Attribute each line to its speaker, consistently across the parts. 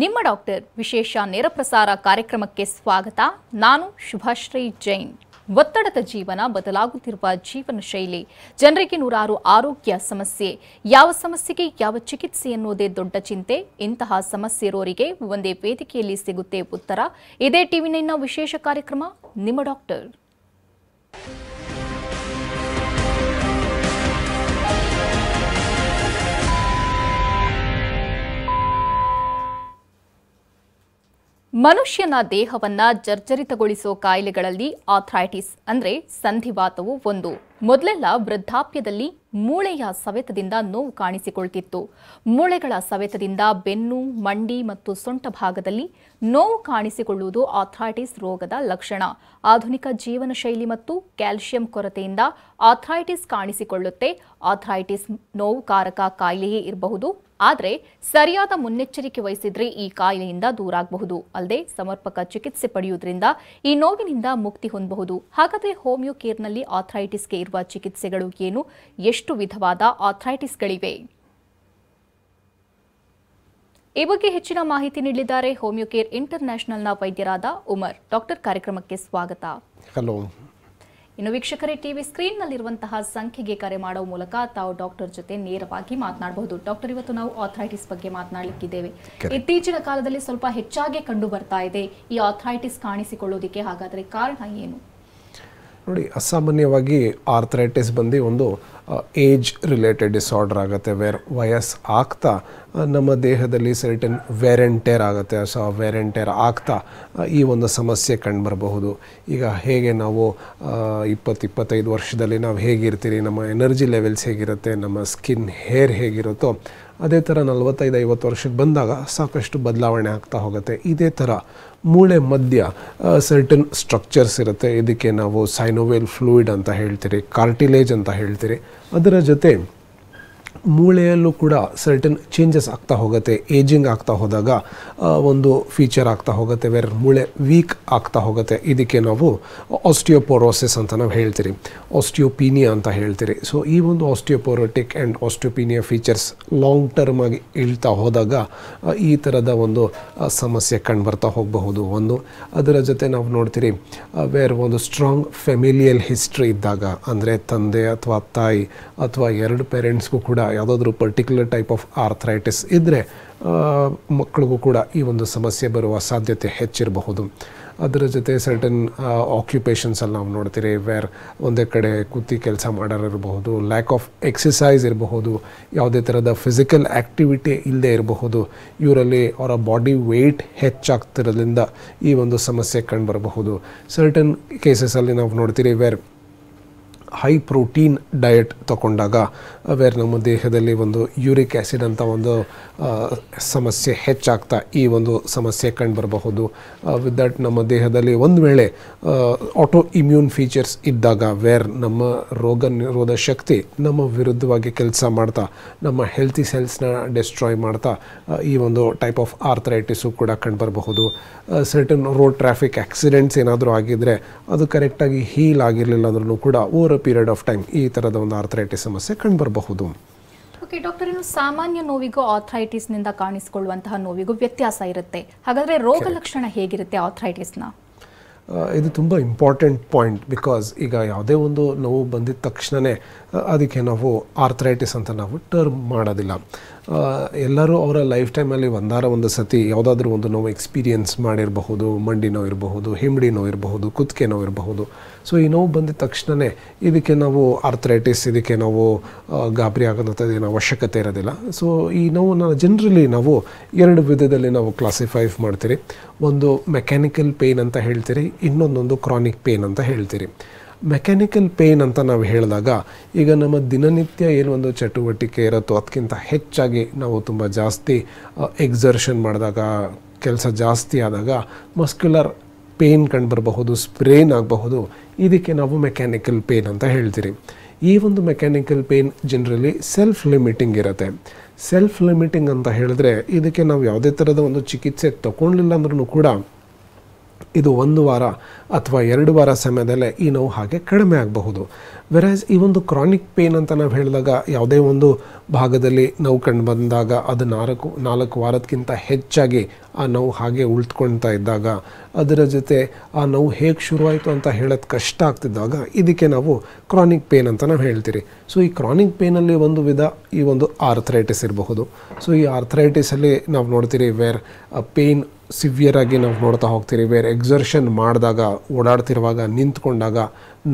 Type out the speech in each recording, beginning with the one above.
Speaker 1: ನಿಮ್ಮ ಡಾಕ್ಟರ್ ವಿಶೇಷ ನೇರ ಪ್ರಸಾರ ಕಾರ್ಯಕ್ರಮಕ್ಕೆ ಸ್ವಾಗತ. ನಾನು ಶುಭಶ್ರೀ ಜೈನ್. ಒತ್ತಡದ ಜೀವನ, ಬದಲಾಗುತ್ತಿರುವ ಜೀವನ ಶೈಲಿ, ಜನರಿಗೆ ನೂರಾರು ಆರೋಗ್ಯ ಸಮಸ್ಯೆ, ಯಾವ ಸಮಸ್ಯೆಗೆ ಯಾವ ಚಿಕಿತ್ಸೆ ಎನ್ನುವುದೇ ದೊಡ್ಡ ಚಿಂತೆ. ಇಂತಹ ಸಮಸ್ಯೆ ಇರೋರಿಗೆ ಒಂದೇ ವೇದಿಕೆಯಲ್ಲಿ ಸಿಗುತ್ತೆ ಉತ್ತರ. ಇದೇ ಟಿವಿ9ನ ವಿಶೇಷ ಕಾರ್ಯಕ್ರಮ ನಿಮ್ಮ ಡಾಕ್ಟರ್. ಮನುಷ್ಯನ ದೇಹವನ್ನ ಜರ್ಜರಿತಗೊಳಿಸೋ ಕಾಯಿಲೆಗಳಲ್ಲಿ ಆರ್ಥ್ರೈಟಿಸ್ ಅಂದ್ರೆ ಸಂಧಿವಾತವು ಒಂದು. ಮೊದಲೆಲ್ಲ ವೃದ್ಧಾಪ್ಯದಲ್ಲಿ ಮೂಳೆಯ ಸವೆತದಿಂದ ನೋವು ಕಾಣಿಸಿಕೊಳ್ತಿತ್ತು. ಮೂಳೆಗಳ ಸವೆತದಿಂದ ಬೆನ್ನು, ಮಂಡಿ ಮತ್ತು ಸೊಂಟ ಭಾಗದಲ್ಲಿ ನೋವು ಕಾಣಿಸಿಕೊಳ್ಳುವುದು ಆರ್ಥ್ರೈಟಿಸ್ ರೋಗದ ಲಕ್ಷಣ. ಆಧುನಿಕ ಜೀವನ ಶೈಲಿ ಮತ್ತು ಕ್ಯಾಲ್ಸಿಯಂ ಕೊರತೆಯಿಂದ ಆರ್ಥ್ರೈಟಿಸ್ ಕಾಣಿಸಿಕೊಳ್ಳುತ್ತೆ. ಆರ್ಥ್ರೈಟಿಸ್ ನೋವುಕಾರಕ ಕಾಯಿಲೆಯೇ ಇರಬಹುದು, ಆದರೆ ಸರಿಯಾದ ಮುನ್ನೆಚ್ಚರಿಕೆ ವಹಿಸಿದ್ರೆ ಈ ಕಾಯಿಲೆಯಿಂದ ದೂರಾಗಬಹುದು. ಅಲ್ಲದೆ ಸಮರ್ಪಕ ಚಿಕಿತ್ಸೆ ಪಡೆಯುವುದರಿಂದ ಈ ನೋವಿನಿಂದ ಮುಕ್ತಿ ಹೊಂದಬಹುದು. ಹಾಗಾದರೆ ಹೋಮಿಯೋ ಕೇರ್ನಲ್ಲಿ ಆರ್ಥ್ರೈಟಿಸ್ಗೆ ಇರುವ ಚಿಕಿತ್ಸೆಗಳು ಏನು? ಎಷ್ಟು ವಿಧವಾದ ಆರ್ಥ್ರೈಟಿಸ್ಗಳಿವೆ? ಈ ಬಗ್ಗೆ ಹೆಚ್ಚಿನ ಮಾಹಿತಿ ನೀಡಿದ್ದಾರೆ ಹೋಮಿಯೋ ಕೇರ್ ಇಂಟರ್ನ್ಯಾಷನಲ್ನ ವೈದ್ಯರಾದ ಉಮರ್. ಡಾಕ್ಟರ್, ಕಾರ್ಯಕ್ರಮಕ್ಕೆ ಸ್ವಾಗತ.
Speaker 2: ಹಲೋ.
Speaker 1: ಇನ್ನು ವೀಕ್ಷಕರೇ, ಟಿವಿ ಸ್ಕ್ರೀನ್ನಲ್ಲಿರುವಂತಹ ಸಂಖ್ಯೆಗೆ ಕರೆ ಮಾಡುವ ಮೂಲಕ ತಾವು ಡಾಕ್ಟರ್ ಜೊತೆ ನೇರವಾಗಿ ಮಾತನಾಡಬಹುದು. ಡಾಕ್ಟರ್, ಇವತ್ತು ನಾವು ಆರ್ಥ್ರೈಟಿಸ್ ಬಗ್ಗೆ ಮಾತನಾಡಲಿಕ್ಕಿದ್ದೇವೆ. ಇತ್ತೀಚಿನ ಕಾಲದಲ್ಲಿ ಸ್ವಲ್ಪ ಹೆಚ್ಚಾಗಿ ಕಂಡು ಬರ್ತಾ ಇದೆ ಈ ಆರ್ಥ್ರೈಟಿಸ್ ಕಾಣಿಸಿಕೊಳ್ಳೋದಕ್ಕೆ. ಹಾಗಾದರೆ ಕಾರಣ ಏನು?
Speaker 2: ನೋಡಿ, ಅಸಾಮಾನ್ಯವಾಗಿ ಆರ್ಥ್ರೈಟಿಸ್ ಬಂದು ಒಂದು ಏಜ್ ರಿಲೇಟೆಡ್ ಡಿಸಾರ್ಡರ್ ಆಗುತ್ತೆ. ವಯಸ್ಸು ಆಗ್ತಾ ನಮ್ಮ ದೇಹದಲ್ಲಿ ಸರ್ಟನ್ ವೇರ್ ಆ್ಯಂಡ್ ಟೇರ್ ಆಗುತ್ತೆ. ಸೊ ವೇರ್ ಆ್ಯಂಡ್ ಟೇರ್ ಆಗ್ತಾ ಈ ಒಂದು ಸಮಸ್ಯೆ ಕಂಡುಬರಬಹುದು. ಈಗ ಹೇಗೆ ನಾವು 20-25 ವರ್ಷದಲ್ಲಿ ನಾವು ಹೇಗಿರ್ತೀರಿ, ನಮ್ಮ ಎನರ್ಜಿ ಲೆವೆಲ್ಸ್ ಹೇಗಿರುತ್ತೆ, ನಮ್ಮ ಸ್ಕಿನ್ ಹೇರ್ ಹೇಗಿರುತ್ತೋ ಅದೇ ಥರ 45-50 ವರ್ಷಕ್ಕೆ ಬಂದಾಗ ಸಾಕಷ್ಟು ಬದಲಾವಣೆ ಆಗ್ತಾ ಹೋಗುತ್ತೆ. ಇದೇ ಥರ ಮೂಳೆ ಮಧ್ಯ ಸರ್ಟನ್ ಸ್ಟ್ರಕ್ಚರ್ಸ್ ಇರುತ್ತೆ. ಇದಕ್ಕೆ ನಾವು ಸೈನೋವೇಲ್ ಫ್ಲೂಯಿಡ್ ಅಂತ ಹೇಳ್ತೀರಿ, ಕಾರ್ಟಿಲೇಜ್ ಅಂತ ಹೇಳ್ತೀರಿ. ಅದರ ಜೊತೆ ಮೂಳೆಯಲ್ಲೂ ಕೂಡ ಸರ್ಟನ್ ಚೇಂಜಸ್ ಆಗ್ತಾ ಹೋಗುತ್ತೆ. ಏಜಿಂಗ್ ಆಗ್ತಾ ಹೋದಾಗ ಒಂದು ಫೀಚರ್ ಆಗ್ತಾ ಹೋಗುತ್ತೆ, ಮೂಳೆ ವೀಕ್ ಆಗ್ತಾ ಹೋಗುತ್ತೆ. ಇದಕ್ಕೆ ನಾವು ಆಸ್ಟಿಯೋಪೊರೋಸಿಸ್ ಅಂತ ನಾವು ಹೇಳ್ತೀರಿ, ಆಸ್ಟಿಯೋಪೀನಿಯಾ ಅಂತ ಹೇಳ್ತೀರಿ. ಸೊ ಈ ಒಂದು ಆಸ್ಟಿಯೋಪೊರೋಟಿಕ್ ಆ್ಯಂಡ್ ಆಸ್ಟಿಯೋಪೀನಿಯಾ ಫೀಚರ್ಸ್ ಲಾಂಗ್ ಟರ್ಮ್ ಆಗಿ ಇಳ್ತಾ ಹೋದಾಗ ಈ ಥರದ ಒಂದು ಸಮಸ್ಯೆ ಕಂಡುಬರ್ತಾ ಹೋಗಬಹುದು. ಒಂದು ಅದರ ಜೊತೆ ನಾವು ನೋಡ್ತೀರಿ ಒಂದು ಸ್ಟ್ರಾಂಗ್ ಫೆಮಿಲಿಯಲ್ ಹಿಸ್ಟ್ರಿ ಇದ್ದಾಗ, ಅಂದರೆ ತಂದೆ ಅಥವಾ ತಾಯಿ ಅಥವಾ ಎರಡು ಪೇರೆಂಟ್ಸ್ಗೂ ಕೂಡ ಯಾವುದಾದ್ರೂ ಪರ್ಟಿಕ್ಯುಲರ್ ಟೈಪ್ ಆಫ್ ಆರ್ಥ್ರೈಟಿಸ್ ಇದ್ದರೆ ಮಕ್ಕಳಿಗೂ ಕೂಡ ಈ ಒಂದು ಸಮಸ್ಯೆ ಬರುವ ಸಾಧ್ಯತೆ ಹೆಚ್ಚಿರಬಹುದು. ಅದರ ಜೊತೆ ಸರ್ಟನ್ ಆಕ್ಯುಪೇಷನ್ಸಲ್ಲಿ ನಾವು ನೋಡ್ತೀರಿ ಒಂದೇ ಕಡೆ ಕೂತಿ ಕೆಲಸ ಮಾಡೋರಿರಬಹುದು, ಲ್ಯಾಕ್ ಆಫ್ ಎಕ್ಸಸೈಸ್ ಇರಬಹುದು, ಯಾವುದೇ ಥರದ ಫಿಸಿಕಲ್ ಆ್ಯಕ್ಟಿವಿಟಿ ಇಲ್ಲದೆ ಇರಬಹುದು. ಇವರಲ್ಲಿ ಅವರ ಬಾಡಿ ವೆಯ್ಟ್ ಹೆಚ್ಚಾಗ್ತಿರೋದ್ರಿಂದ ಈ ಒಂದು ಸಮಸ್ಯೆ ಕಂಡುಬರಬಹುದು. ಸರ್ಟನ್ ಕೇಸಸಲ್ಲಿ ನಾವು ನೋಡ್ತೀರಿ ಹೈ ಪ್ರೋಟೀನ್ ಡಯಟ್ ತಗೊಂಡಾಗ ನಮ್ಮ ದೇಹದಲ್ಲಿ ಒಂದು ಯೂರಿಕ್ ಆ್ಯಸಿಡ್ ಅಂತ ಒಂದು ಸಮಸ್ಯೆ ಹೆಚ್ಚಾಗ್ತಾ ಈ ಒಂದು ಸಮಸ್ಯೆ ಕಂಡುಬರಬಹುದು. ವಿತ್ ದಟ್ ನಮ್ಮ ದೇಹದಲ್ಲಿ ಒಂದು ವೇಳೆ ಆಟೋ ಇಮ್ಯೂನ್ ಫೀಚರ್ಸ್ ಇದ್ದಾಗ ನಮ್ಮ ರೋಗ ನಿರೋಧ ಶಕ್ತಿ ನಮ್ಮ ವಿರುದ್ಧವಾಗಿ ಕೆಲಸ ಮಾಡ್ತಾ ನಮ್ಮ ಹೆಲ್ತಿ ಸೆಲ್ಸ್ನ ಡಿಸ್ಟ್ರಾಯ್ ಮಾಡ್ತಾ ಈ ಒಂದು ಟೈಪ್ ಆಫ್ ಆರ್ಥ್ರೈಟಿಸು ಕೂಡ ಕಂಡುಬರಬಹುದು. ಸರ್ಟನ್ ರೋಡ್ ಟ್ರಾಫಿಕ್ ಆಕ್ಸಿಡೆಂಟ್ಸ್ ಏನಾದರೂ ಆಗಿದ್ದರೆ ಅದು ಕರೆಕ್ಟಾಗಿ ಹೀಲ್ ಆಗಿರಲಿಲ್ಲ ಅಂದ್ರೂ ಕೂಡ ಓವರ್ ಪೀರಿಯಡ್ ಆಫ್ ಟೈಮ್ ಈ ಥರದ ಒಂದು ಆರ್ಥ್ರೈಟಿಸ್ ಸಮಸ್ಯೆ ಕಂಡುಬರಬಹುದು.
Speaker 1: ಓಕೆ ಡಾಕ್ಟರ್, ಇನ್ನು ಸಾಮಾನ್ಯ ನೋವಿಗೂ ಆರ್ಥ್ರೈಟಿಸ್ನಿಂದ ಕಾಣಿಸಿಕೊಳ್ಳುವಂತಹ ನೋವಿಗೂ ವ್ಯತ್ಯಾಸ ಇರುತ್ತೆ. ಹಾಗಾದರೆ ರೋಗ ಲಕ್ಷಣ ಹೇಗಿರುತ್ತೆ ಆರ್ಥ್ರೈಟಿಸ್ನ?
Speaker 2: ಇದು ತುಂಬ ಇಂಪಾರ್ಟೆಂಟ್ ಪಾಯಿಂಟ್. ಬಿಕಾಸ್ ಈಗ ಯಾವುದೇ ಒಂದು ನೋವು ಬಂದಿದ ತಕ್ಷಣವೇ ಅದಕ್ಕೆ ನಾವು ಆರ್ಥ್ರೈಟಿಸ್ ಅಂತ ನಾವು ಟರ್ಮ್ ಮಾಡೋದಿಲ್ಲ. ಎಲ್ಲರೂ ಅವರ ಲೈಫ್ ಟೈಮಲ್ಲಿ ಒಂದು ಸತಿ ಯಾವುದಾದ್ರೂ ಒಂದು ನೋವು ಎಕ್ಸ್ಪೀರಿಯನ್ಸ್ ಮಾಡಿರಬಹುದು. ಮಂಡಿ ನೋವು ಇರಬಹುದು, ಹಿಂಬಡಿ ನೋವು ಇರಬಹುದು, ಕುತ್ತಿಗೆ ನೋವು ಇರಬಹುದು. ಸೊ ಈ ನೋವು ಬಂದಿದ ತಕ್ಷಣವೇ ಇದಕ್ಕೆ ನಾವು ಆರ್ಥ್ರೈಟಿಸ್, ಇದಕ್ಕೆ ನಾವು ಗಾಬರಿ ಆಗೋದಂಥದ್ದು ಏನು ಅವಶ್ಯಕತೆ ಇರೋದಿಲ್ಲ. ಸೊ ಈ ನೋವನ್ನು ಜನರಲಿ ನಾವು 2 ವಿಧದಲ್ಲಿ ನಾವು ಕ್ಲಾಸಿಫೈ ಮಾಡ್ತೀರಿ. ಒಂದು ಮೆಕ್ಯಾನಿಕಲ್ ಪೇಯ್ನ್ ಅಂತ ಹೇಳ್ತೀರಿ, ಇನ್ನೊಂದೊಂದು ಕ್ರಾನಿಕ್ ಪೇಯ್ನ್ ಅಂತ ಹೇಳ್ತೀರಿ. ಮೆಕ್ಯಾನಿಕಲ್ ಪೇಯ್ನ್ ಅಂತ ನಾವು ಹೇಳಿದಾಗ ಈಗ ನಮ್ಮ ದಿನನಿತ್ಯ ಏನೊಂದು ಚಟುವಟಿಕೆ ಇರುತ್ತೋ ಅದಕ್ಕಿಂತ ಹೆಚ್ಚಾಗಿ ನಾವು ತುಂಬ ಜಾಸ್ತಿ ಎಕ್ಸರ್ಷನ್ ಮಾಡಿದಾಗ, ಕೆಲಸ ಜಾಸ್ತಿ ಆದಾಗ ಮಸ್ಕ್ಯುಲರ್ ಪೇಯ್ನ್ ಕಂಡುಬರಬಹುದು, ಸ್ಪ್ರೇನ್ ಆಗಬಹುದು. ಇದಕ್ಕೆ ನಾವು ಮೆಕ್ಯಾನಿಕಲ್ ಪೇಯ್ನ್ ಅಂತ ಹೇಳ್ತೀರಿ. ಈ ಒಂದು mechanical pain generally self limiting ಇರುತ್ತೆ. ಸೆಲ್ಫ್ ಲಿಮಿಟಿಂಗ್ ಅಂತ ಹೇಳಿದ್ರೆ ಇದಕ್ಕೆ ನಾವು ಯಾವುದೇ ಥರದ ಒಂದು ಚಿಕಿತ್ಸೆ ತಗೊಳ್ಳಿಲ್ಲ ಅಂದ್ರೂ ಕೂಡ ಇದು 1 ವಾರ ಅಥವಾ 2 ವಾರ ಸಮಯದಲ್ಲೇ ಈ ನೋವು ಹಾಗೆ ಕಡಿಮೆ ಆಗಬಹುದು. ವೆರಾಸ್ ಈ ಒಂದು ಕ್ರಾನಿಕ್ ಪೇನ್ ಅಂತ ನಾವು ಹೇಳಿದಾಗ ಯಾವುದೇ ಒಂದು ಭಾಗದಲ್ಲಿ ನೋವು ಕಂಡು ಬಂದಾಗ ಅದು 4 ವಾರಕ್ಕಿಂತ ಹೆಚ್ಚಾಗಿ ಆ ನೋವು ಹಾಗೆ ಉಳ್ತ್ಕೊಳ್ತಾ ಇದ್ದಾಗ, ಅದರ ಜೊತೆ ಆ ನೋವು ಹೇಗೆ ಶುರುವಾಯಿತು ಅಂತ ಹೇಳೋದು ಕಷ್ಟ ಆಗ್ತಿದ್ದಾಗ ಇದಕ್ಕೆ ನಾವು ಕ್ರಾನಿಕ್ ಪೇನ್ ಅಂತ ನಾವು ಹೇಳ್ತೀರಿ. ಸೊ ಈ ಕ್ರಾನಿಕ್ ಪೇನಲ್ಲಿ ಒಂದು ವಿಧ ಈ ಒಂದು ಆರ್ಥ್ರೈಟಿಸ್ ಇರಬಹುದು. ಸೊ ಈ ಆರ್ಥ್ರೈಟಿಸಲ್ಲಿ ನಾವು ನೋಡ್ತೀರಿ ವೇರ್ ಪೇನ್ ಸಿವಿಯರ್ ಆಗಿ ನಾವು ನೋಡ್ತಾ ಹೋಗ್ತೀರಿ, ವೇರ್ ಎಕ್ಸರ್ಷನ್ ಮಾಡಿದಾಗ, ಓಡಾಡ್ತಿರುವಾಗ, ನಿಂತ್ಕೊಂಡಾಗ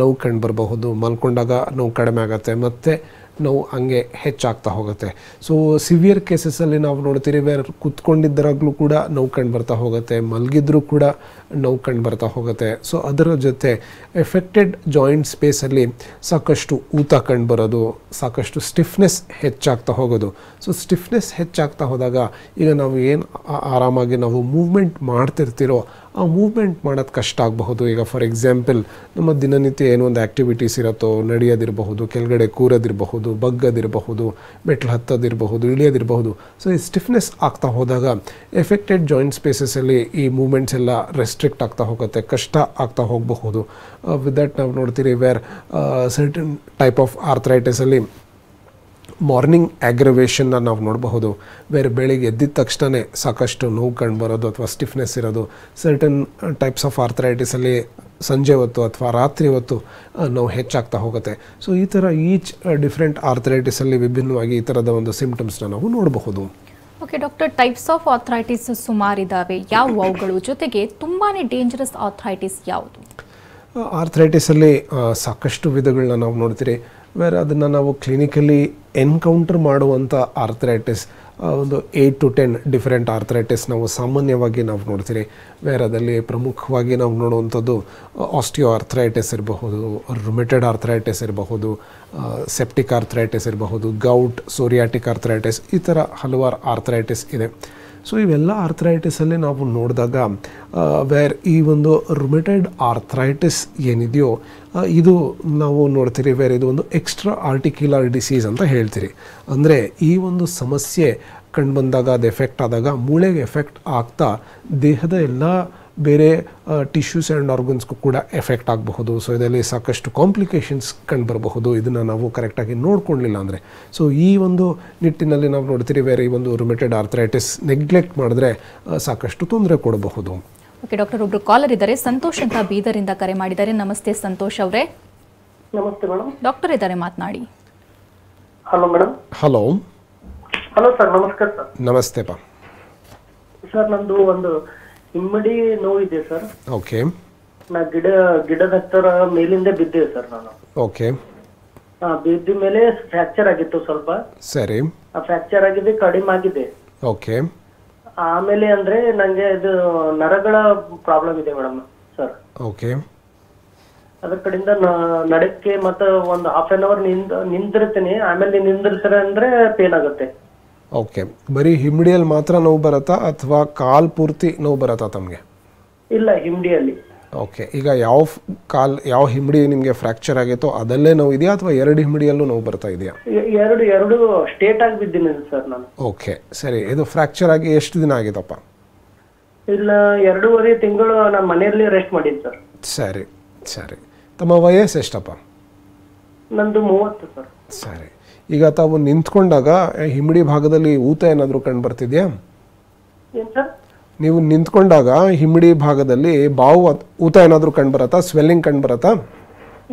Speaker 2: ನೋವು ಕಂಡು ಬರಬಹುದು, ಮಲ್ಕೊಂಡಾಗ ನೋವು ಕಡಿಮೆ ಆಗುತ್ತೆ, ಮತ್ತು ನೋವು ಹಂಗೆ ಹೆಚ್ಚಾಗ್ತಾ ಹೋಗುತ್ತೆ. ಸೊ ಸಿವಿಯರ್ ಕೇಸಸಲ್ಲಿ ನಾವು ನೋಡ್ತೀರಿ ವೇರ್ ಕೂತ್ಕೊಂಡಿದ್ದರಾಗಲೂ ಕೂಡ ನೋವು ಕಂಡು ಬರ್ತಾ ಹೋಗುತ್ತೆ, ಮಲಗಿದ್ರೂ ಕೂಡ ನೋವು ಕಂಡು ಬರ್ತಾ ಹೋಗುತ್ತೆ. ಸೊ ಅದರ ಜೊತೆ ಎಫೆಕ್ಟೆಡ್ ಜಾಯಿಂಟ್ ಸ್ಪೇಸಲ್ಲಿ ಸಾಕಷ್ಟು ಊತ ಕಂಡು ಬರೋದು, ಸಾಕಷ್ಟು ಸ್ಟಿಫ್ನೆಸ್ ಹೆಚ್ಚಾಗ್ತಾ ಹೋಗೋದು. ಸೊ ಸ್ಟಿಫ್ನೆಸ್ ಹೆಚ್ಚಾಗ್ತಾ ಹೋದಾಗ ಈಗ ನಾವು ಏನು ಆರಾಮಾಗಿ ನಾವು ಮೂವ್ಮೆಂಟ್ ಮಾಡ್ತಿರ್ತೀರೋ ಆ ಮೂವ್ಮೆಂಟ್ ಮಾಡೋದು ಕಷ್ಟ ಆಗಬಹುದು. ಈಗ ಫಾರ್ ಎಕ್ಸಾಂಪಲ್ ನಮ್ಮ ದಿನನಿತ್ಯ ಏನೋ ಒಂದು ಆ್ಯಕ್ಟಿವಿಟೀಸ್ ಇರುತ್ತೋ, ನಡೆಯೋದಿರಬಹುದು, ಕೆಳಗಡೆ ಕೂರೋದಿರಬಹುದು, ಬಗ್ಗೋದಿರಬಹುದು, ಮೆಟ್ಲು ಹತ್ತೋದಿರಬಹುದು, ಇಳಿಯೋದಿರಬಹುದು. ಸೊ ಈ ಸ್ಟಿಫ್ನೆಸ್ ಆಗ್ತಾ ಹೋದಾಗ ಎಫೆಕ್ಟೆಡ್ ಜಾಯಿಂಟ್ ಸ್ಪೇಸಸಲ್ಲಿ ಈ ಮೂವ್ಮೆಂಟ್ಸ್ ಎಲ್ಲ ರೆಸ್ಟ್ರಿಕ್ಟ್ ಆಗ್ತಾ ಹೋಗುತ್ತೆ, ಕಷ್ಟ ಆಗ್ತಾ ಹೋಗಬಹುದು. ವಿತ್ ದಟ್ ನಾವು ನೋಡ್ತೀರಿ ವೇರ್ ಸರ್ಟನ್ ಟೈಪ್ ಆಫ್ ಆರ್ಥ್ರೈಟಿಸಲ್ಲಿ ಮಾರ್ನಿಂಗ್ ಆಗ್ರವೇಷನ್ನ ನಾವು ನೋಡಬಹುದು. ಬೇರೆ ಬೆಳಿಗ್ಗೆ ಎದ್ದಿದ ತಕ್ಷಣ ಸಾಕಷ್ಟು ನೋವು ಕಂಡು ಬರೋದು ಅಥವಾ ಸ್ಟಿಫ್ನೆಸ್ ಇರೋದು. ಸರ್ಟನ್ ಟೈಪ್ಸ್ ಆಫ್ ಆರ್ಥ್ರೈಟಿಸಲ್ಲಿ ಸಂಜೆ ಹೊತ್ತು ಅಥವಾ ರಾತ್ರಿ ಹೊತ್ತು ನೋವು ಹೆಚ್ಚಾಗ್ತಾ ಹೋಗುತ್ತೆ. ಸೊ ಈ ಥರ ಈಚ್ ಡಿಫ್ರೆಂಟ್ ಆರ್ಥ್ರೈಟಿಸಲ್ಲಿ ವಿಭಿನ್ನವಾಗಿ ಈ ಥರದ ಒಂದು ಸಿಂಪ್ಟಮ್ಸ್ನ ನಾವು ನೋಡಬಹುದು.
Speaker 1: Okay doctor, types of arthritis ಸುಮಾರಿದ್ದಾವೆ, ಯಾವುವು ಅವುಗಳು? ಜೊತೆಗೆ ತುಂಬಾ ಡೇಂಜರಸ್ ಆರ್ಥ್ರೈಟಿಸ್ ಯಾವುದು?
Speaker 2: ಆರ್ಥ್ರೈಟಿಸಲ್ಲಿ ಸಾಕಷ್ಟು ವಿಧಗಳನ್ನ ನಾವು ನೋಡ್ತೀರಿ. ವೇರ್ ಅದನ್ನು ನಾವು ಕ್ಲಿನಿಕಲಿ ಎನ್ಕೌಂಟರ್ ಮಾಡುವಂಥ ಆರ್ಥ್ರೈಟಿಸ್ ಒಂದು 8 to 10 ಡಿಫರೆಂಟ್ ಆರ್ಥ್ರೈಟಿಸ್ ನಾವು ಸಾಮಾನ್ಯವಾಗಿ ನಾವು ನೋಡ್ತೀರಿ. ವೇರ್ ಅದರಲ್ಲಿ ಪ್ರಮುಖವಾಗಿ ನಾವು ನೋಡುವಂಥದ್ದು ಆಸ್ಟಿಯೋ ಆರ್ಥ್ರೈಟಿಸ್ ಇರಬಹುದು, ರುಮೆಟೆಡ್ ಆರ್ಥ್ರೈಟಿಸ್ ಇರಬಹುದು, ಸೆಪ್ಟಿಕ್ ಆರ್ಥ್ರೈಟಿಸ್ ಇರಬಹುದು, ಗೌಟ್, ಸೋರಿಯಾಟಿಕ್ ಆರ್ಥ್ರೈಟಿಸ್, ಈ ಥರ ಹಲವಾರು ಆರ್ಥ್ರೈಟಿಸ್ ಇದೆ. ಸೊ ಇವೆಲ್ಲ ಆರ್ಥ್ರೈಟಿಸಲ್ಲಿ ನಾವು ನೋಡಿದಾಗ ವೇರ್ ಈ ಒಂದು ರುಮೆಟೆಡ್ ಆರ್ಥ್ರೈಟಿಸ್ ಏನಿದೆಯೋ ಇದು ನಾವು ನೋಡ್ತೀರಿ ವೇರ್ ಇದು ಒಂದು ಎಕ್ಸ್ಟ್ರಾ ಆರ್ಟಿಕ್ಯುಲರ್ ಡಿಸೀಸ್ ಅಂತ ಹೇಳ್ತೀರಿ. ಅಂದರೆ ಈ ಒಂದು ಸಮಸ್ಯೆ ಕಂಡು ಬಂದಾಗ, ಅದು ಎಫೆಕ್ಟ್ ಆದಾಗ ಮೂಳೆಗೆ ಎಫೆಕ್ಟ್ ಆಗ್ತಾ ದೇಹದ ಎಲ್ಲ ಬೇರೆ ಟಿಶ್ಯೂಸ್ ಆ್ಯಂಡ್ ಆರ್ಗನ್ಸ್ಗೂ ಕೂಡ ಎಫೆಕ್ಟ್ ಆಗಬಹುದು. ಸೊ ಇದರಲ್ಲಿ ಸಾಕಷ್ಟು ಕಾಂಪ್ಲಿಕೇಶನ್ಸ್ ಕಂಡು ಬರಬಹುದು ಇದನ್ನು ನಾವು ಕರೆಕ್ಟಾಗಿ ನೋಡ್ಕೊಳ್ಳಿಲ್ಲ ಅಂದರೆ. ಸೊ ಈ ಒಂದು ನಿಟ್ಟಿನಲ್ಲಿ ನಾವು ನೋಡ್ತೀರಿ ಬೇರೆ ಈ ಒಂದು ರುಮೆಟೆಡ್ ಆರ್ಥ್ರೈಟಿಸ್ ನೆಗ್ಲೆಕ್ಟ್ ಮಾಡಿದ್ರೆ ಸಾಕಷ್ಟು ತೊಂದರೆ ಕೊಡಬಹುದು.
Speaker 1: ಓಕೆ ಡಾಕ್ಟರ್, ಒಬ್ರು ಕಾಲರ್ ಇದ್ದಾರೆ, ಸಂತೋಷ್ ಅಂತ ಬೀದರಿಂದ ಕರೆ ಮಾಡಿದ್ದಾರೆ. ನಮಸ್ತೆ ಸಂತೋಷ್ ಅವರೇ.
Speaker 3: ನಮಸ್ತೆ ಮೇಡಮ್.
Speaker 1: ಡಾಕ್ಟರ್ ಇದ್ದಾರೆ, ಮಾತನಾಡಿ.
Speaker 3: Hello madam.
Speaker 2: Hello
Speaker 3: hello sir, ನಮಸ್ಕಾರ ಸರ್.
Speaker 2: ನಮಸ್ತೆಪ್ಪ
Speaker 3: ಸರ್, ನಂದು ಒಂದು ಇಮ್ಮಡಿ ನೋವಿದೆ ಸರ್.
Speaker 2: ಓಕೆ.
Speaker 3: ನಾ ಗಿಡದ ಹತ್ತರ ಮೇಲಿಂದ ಬಿದ್ದೆ ಸರ್ ನಾನು.
Speaker 2: ಓಕೆ.
Speaker 3: ಬಿದ್ದ ಮೇಲೆ ಫ್ರಾಕ್ಚರ್ ಆಗಿತ್ತು ಸ್ವಲ್ಪ.
Speaker 2: ಸರಿ.
Speaker 3: ಆ ಫ್ರಾಕ್ಚರ್ ಆಗಿದೆ, ಕಡಿಮೆ ಆಗಿದೆ.
Speaker 2: ಓಕೆ.
Speaker 3: ಆಮೇಲೆ ಅಂದ್ರೆ ನಂಗೆ ಇದು ನರಗಳ ಪ್ರಾಬ್ಲಮ್ ಇದೆ ಮೇಡಮ್ ಸರ್.
Speaker 2: ಓಕೆ.
Speaker 3: ಅದ್ರ ಕಡೆಯಿಂದ ನಡಕ್ಕೆ ಮತ್ತೆ ಒಂದು ಹಾಫ್ ಆನ್ ಅವರ್ ನಿಂತಿರ್ತೀನಿ. ಆಮೇಲೆ ನಿಂದಿರ್ತಾರೆ ಅಂದ್ರೆ ಪೇನ್ ಆಗುತ್ತೆ.
Speaker 2: ಓಕೆ. ಬರೀ ಹಿಮ್ಡಿಯಲ್ಲಿ ಮಾತ್ರ ನೋವು ಬರುತ್ತಾ ಅಥವಾ ಕಾಲು ಪೂರ್ತಿ ನೋವು ಬರುತ್ತಾ ತಮಗೆ?
Speaker 3: ಇಲ್ಲ, ಹಿಮ್ಡಿಯಲ್ಲಿ.
Speaker 2: ಓಕೆ. ಈಗ ಯಾವ ಹಿಮ್ಡಿ ನಿಮಗೆ ಫ್ರ್ಯಾಕ್ಚರ್ ಆಗಿತ್ತೋ ಅದಲ್ಲೇ ನೋವು ಇದೆಯಾ ಅಥವಾ 2 ಹಿಮ್ಡಿಯಲ್ಲೂ ನೋವು ಬರ್ತಾ ಇದೆಯಾ?
Speaker 3: ಎರಡು ಸ್ಟೇಟ್ ಆಗಿ ಬಿದ್ದೀನಿ ಸರ್ ನಾನು.
Speaker 2: ಓಕೆ, ಸರಿ. ಇದು ಫ್ರ್ಯಾಕ್ಚರ್ ಆಗಿ ಎಷ್ಟು ದಿನ ಆಗಿತ್ತಪ್ಪ?
Speaker 3: ಇಲ್ಲ, 2.5 ತಿಂಗಳು ನಾನು ಮನೆಯಲ್ಲಿ ರೆಸ್ಟ್ ಮಾಡಿದ್ದು ಸರ್.
Speaker 2: ಸರಿ ಸರಿ. ತಮ್ಮ ವಯಸ್ಸು ಎಷ್ಟಪ್ಪ?
Speaker 3: ನಂದು 30 ಸರ್.
Speaker 2: ಸರಿ. ಈಗ ತಾವು ನಿಂತ್ಕೊಂಡಾಗ ಹಿಮ್ಡಿ ಭಾಗದಲ್ಲಿ ಊತ ಏನಾದರೂ ಕಂಡು ಬರ್ತಿದ್ಯಾ?
Speaker 3: ಏನ್ ಸರ್?
Speaker 2: ನೀವು ನಿಂತ್ಕೊಂಡಾಗ ಹಿಮ್ಡಿ ಭಾಗದಲ್ಲಿ ಬಾವು ಊತ ಏನಾದರೂ ಕಂಡು ಬರತ್ತಾ, ಸ್ವೆಲ್ಲಿಂಗ್ ಕಂಡು ಬರತ್ತಾ?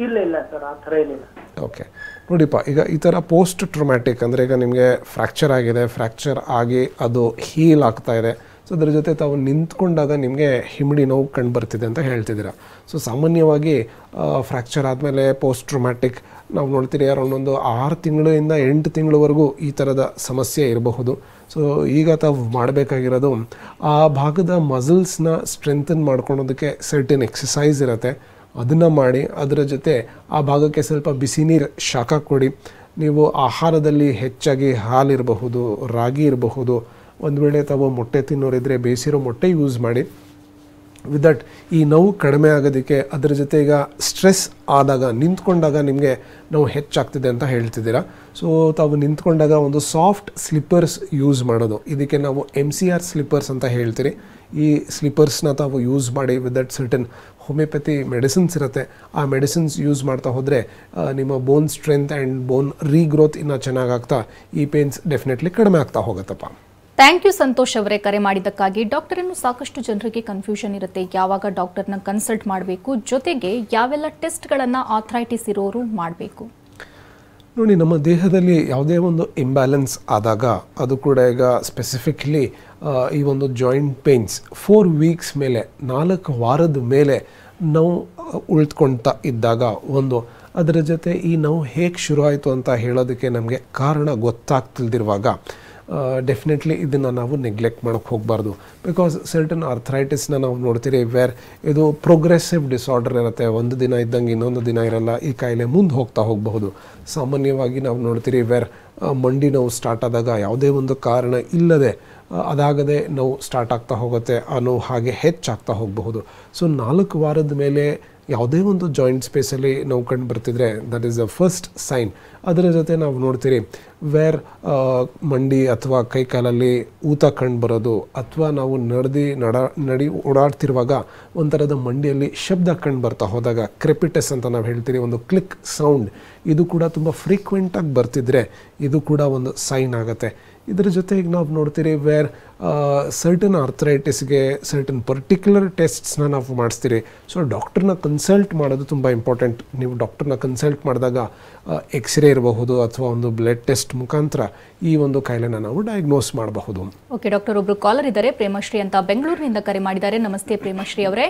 Speaker 3: ಇಲ್ಲ ಇಲ್ಲ ಸರ್, ಆ ಥರ ಏನಿಲ್ಲ.
Speaker 2: ಓಕೆ. ನೋಡಿಪ್ಪ, ಈಗ ಈ ಥರ ಪೋಸ್ಟ್ ಟ್ರೊಮ್ಯಾಟಿಕ್ ಅಂದರೆ ಈಗ ನಿಮಗೆ ಫ್ರ್ಯಾಕ್ಚರ್ ಆಗಿದೆ, ಫ್ರ್ಯಾಕ್ಚರ್ ಆಗಿ ಅದು ಹೀಲ್ ಆಗ್ತಾ ಇದೆ. ಸೊ ಅದ್ರ ಜೊತೆ ತಾವು ನಿಂತ್ಕೊಂಡಾಗ ನಿಮಗೆ ಹಿಮ್ಡಿ ನೋವು ಕಂಡು ಬರ್ತಿದೆ ಅಂತ ಹೇಳ್ತಿದ್ದೀರಾ. ಸೊ ಸಾಮಾನ್ಯವಾಗಿ ಫ್ರ್ಯಾಕ್ಚರ್ ಆದಮೇಲೆ ಪೋಸ್ಟ್ ಟ್ರೊಮ್ಯಾಟಿಕ್ ನಾವು ನೋಡ್ತೀರಿ ಅರೌಂಡ್ ಒಂದು 6 ತಿಂಗಳಿಂದ 8 ತಿಂಗಳವರೆಗೂ ಈ ಥರದ ಸಮಸ್ಯೆ ಇರಬಹುದು. ಸೊ ಈಗ ತಾವು ಮಾಡಬೇಕಾಗಿರೋದು ಆ ಭಾಗದ ಮಸಲ್ಸ್ನ ಸ್ಟ್ರೆಂಥನ್ ಮಾಡ್ಕೊಳೋದಕ್ಕೆ ಸರ್ಟನ್ ಎಕ್ಸಸೈಸ್ ಇರುತ್ತೆ, ಅದನ್ನು ಮಾಡಿ. ಅದರ ಜೊತೆ ಆ ಭಾಗಕ್ಕೆ ಸ್ವಲ್ಪ ಬಿಸಿ ನೀರು ಶಾಖ ಕೊಡಿ. ನೀವು ಆಹಾರದಲ್ಲಿ ಹೆಚ್ಚಾಗಿ ಹಾಲಿರಬಹುದು, ರಾಗಿ ಇರಬಹುದು, ಒಂದು ವೇಳೆ ತಾವು ಮೊಟ್ಟೆ ತಿನ್ನೋರಿದ್ದರೆ ಬೇಯಿಸಿರೋ ಮೊಟ್ಟೆ ಯೂಸ್ ಮಾಡಿ. ವಿತ್ ದಟ್ ಈ ನೋವು ಕಡಿಮೆ ಆಗೋದಕ್ಕೆ, ಅದರ ಜೊತೆ ಈಗ ಸ್ಟ್ರೆಸ್ ಆದಾಗ ನಿಂತ್ಕೊಂಡಾಗ ನಿಮಗೆ ನೋವು ಹೆಚ್ಚಾಗ್ತಿದೆ ಅಂತ ಹೇಳ್ತಿದ್ದೀರಾ. ಸೊ ತಾವು ನಿಂತ್ಕೊಂಡಾಗ ಒಂದು ಸಾಫ್ಟ್ ಸ್ಲಿಪ್ಪರ್ಸ್ ಯೂಸ್ ಮಾಡೋದು, ಇದಕ್ಕೆ ನಾವು MCR ಸ್ಲಿಪ್ಪರ್ಸ್ ಅಂತ ಹೇಳ್ತೀರಿ. ಈ ಸ್ಲಿಪ್ಪರ್ಸ್ನ ತಾವು ಯೂಸ್ ಮಾಡಿ with that certain homeopathy medicines ಇರುತ್ತೆ, ಆ ಮೆಡಿಸಿನ್ಸ್ ಯೂಸ್ ಮಾಡ್ತಾ ಹೋದರೆ ನಿಮ್ಮ ಬೋನ್ ಸ್ಟ್ರೆಂತ್ ಆ್ಯಂಡ್ ಬೋನ್ ರೀಗ್ರೋತ್ ಇನ್ನೂ ಚೆನ್ನಾಗಾಗ್ತಾ ಈ ಪೇನ್ಸ್ ಡೆಫಿನೆಟ್ಲಿ ಕಡಿಮೆ ಆಗ್ತಾ ಹೋಗುತ್ತಪ್ಪ.
Speaker 1: ಥ್ಯಾಂಕ್ ಯು ಸಂತೋಷ್ ಅವರೇ ಕರೆ ಮಾಡಿದ್ದಕ್ಕಾಗಿ. ಡಾಕ್ಟರ್, ಇನ್ನು ಸಾಕಷ್ಟು ಜನರಿಗೆ ಕನ್ಫ್ಯೂಷನ್ ಇರುತ್ತೆ, ಯಾವಾಗ ಡಾಕ್ಟರ್ನ ಕನ್ಸಲ್ಟ್ ಮಾಡಬೇಕು, ಜೊತೆಗೆ ಯಾವೆಲ್ಲ ಟೆಸ್ಟ್ಗಳನ್ನು ಆಥ್ರೈಟಿಸ್ ಇರೋರು ಮಾಡಬೇಕು?
Speaker 2: ನೋಡಿ, ನಮ್ಮ ದೇಹದಲ್ಲಿ ಯಾವುದೇ ಒಂದು ಇಂಬ್ಯಾಲೆನ್ಸ್ ಆದಾಗ ಅದು ಕೂಡ ಈಗ ಸ್ಪೆಸಿಫಿಕ್ಲಿ ಈ ಒಂದು ಜಾಯಿಂಟ್ ಪೇನ್ಸ್ 4 ವೀಕ್ಸ್ ಮೇಲೆ 4 ವಾರದ ಮೇಲೆ ನೋವು ಉಳಿದುಕೊಳ್ತಾ ಇದ್ದಾಗ ಅದರ ಜೊತೆ ಈ ನೋವು ಹೇಗೆ ಶುರು ಆಯಿತು ಅಂತ ಹೇಳೋದಕ್ಕೆ ನಮಗೆ ಕಾರಣ ಗೊತ್ತಾಗ್ತಿಲ್ದಿರುವಾಗ ಡೆಫಿನೆಟ್ಲಿ ಇದನ್ನು ನಾವು ನೆಗ್ಲೆಕ್ಟ್ ಮಾಡೋಕ್ಕೆ ಹೋಗಬಾರ್ದು. ಬಿಕಾಸ್ ಸರ್ಟನ್ ಆರ್ಥ್ರೈಟಿಸ್ನ ನಾವು ನೋಡ್ತೀರಿ ವೇರ್ ಇದು ಪ್ರೋಗ್ರೆಸಿವ್ ಡಿಸಾರ್ಡರ್ ಇರುತ್ತೆ, ಒಂದು ದಿನ ಇದ್ದಂಗೆ ಇನ್ನೊಂದು ದಿನ ಇರಲ್ಲ, ಈ ಕಾಯಿಲೆ ಮುಂದೆ ಹೋಗ್ತಾ ಹೋಗಬಹುದು. ಸಾಮಾನ್ಯವಾಗಿ ನಾವು ನೋಡ್ತೀರಿ ವೇರ್ ಮಂಡಿ ನೋವು ಸ್ಟಾರ್ಟ್ ಆದಾಗ ಯಾವುದೇ ಒಂದು ಕಾರಣ ಇಲ್ಲದೆ ಅದಾಗದೆ ನೋವು ಸ್ಟಾರ್ಟ್ ಆಗ್ತಾ ಹೋಗುತ್ತೆ, ಆ ನೋವು ಹಾಗೆ ಹೆಚ್ಚಾಗ್ತಾ ಹೋಗಬಹುದು. ಸೊ 4 ವಾರದ ಮೇಲೆ ಯಾವುದೇ ಒಂದು ಜಾಯಿಂಟ್ ಸ್ಪೇಸಲ್ಲಿ ನೋವು ಕಂಡು ಬರ್ತಿದ್ರೆ that is the first sign. ಅದರ ಜೊತೆ ನಾವು ನೋಡ್ತೀರಿ ವೇರ್ ಮಂಡಿ ಅಥವಾ ಕೈಕಾಲಲ್ಲಿ ಊತ ಕಂಡು ಬರೋದು, ಅಥವಾ ನಾವು ನಡಿ ಓಡಾಡ್ತಿರುವಾಗ ಒಂಥರದ ಮಂಡಿಯಲ್ಲಿ ಶಬ್ದ ಕಂಡು ಬರ್ತಾ ಹೋದಾಗ ಕ್ರೆಪಿಟಸ್ ಅಂತ ನಾವು ಹೇಳ್ತೀರಿ, ಒಂದು ಕ್ಲಿಕ್ ಸೌಂಡ್, ಇದು ಕೂಡ ತುಂಬ ಫ್ರೀಕ್ವೆಂಟಾಗಿ ಬರ್ತಿದ್ರೆ ಇದು ಕೂಡ ಒಂದು ಸೈನ್ ಆಗುತ್ತೆ. ಇದರ ಜೊತೆಗೆ ನಾವು ನೋಡ್ತೀರಿ ವೇರ್ ಸರ್ಟನ್ ಆರ್ಥ್ರೈಟಿಸ್ಗೆ ಸರ್ಟನ್ ಪರ್ಟಿಕ್ಯುಲರ್ ಟೆಸ್ಟ್ಸ್ನ ನಾವು ಮಾಡಿಸ್ತೀರಿ. ಸೊ ಡಾಕ್ಟ್ರನ್ನ ಕನ್ಸಲ್ಟ್ ಮಾಡೋದು ತುಂಬ ಇಂಪಾರ್ಟೆಂಟ್. ನೀವು ಡಾಕ್ಟ್ರನ್ನ ಕನ್ಸಲ್ಟ್ ಮಾಡಿದಾಗ ಎಕ್ಸ್ರೇ ಇರಬಹುದು ಅಥವಾ ಒಂದು ಬ್ಲಡ್ ಟೆಸ್ಟ್ ಮುಖಾಂತರ ಈ ಒಂದು ಕಾಯಿಲೆನ ನಾವು ಡಯಾಗ್ನೋಸ್ ಮಾಡಬಹುದು.
Speaker 1: ಓಕೆ ಡಾಕ್ಟರ್, ಒಬ್ರು ಕಾಲರ್ ಇದ್ದಾರೆ, ಪ್ರೇಮಶ್ರೀ ಅಂತ ಬೆಂಗಳೂರಿನಿಂದ ಕರೆ ಮಾಡಿದ್ದಾರೆ. ನಮಸ್ತೆ ಪ್ರೇಮಶ್ರೀ ಅವರೇ.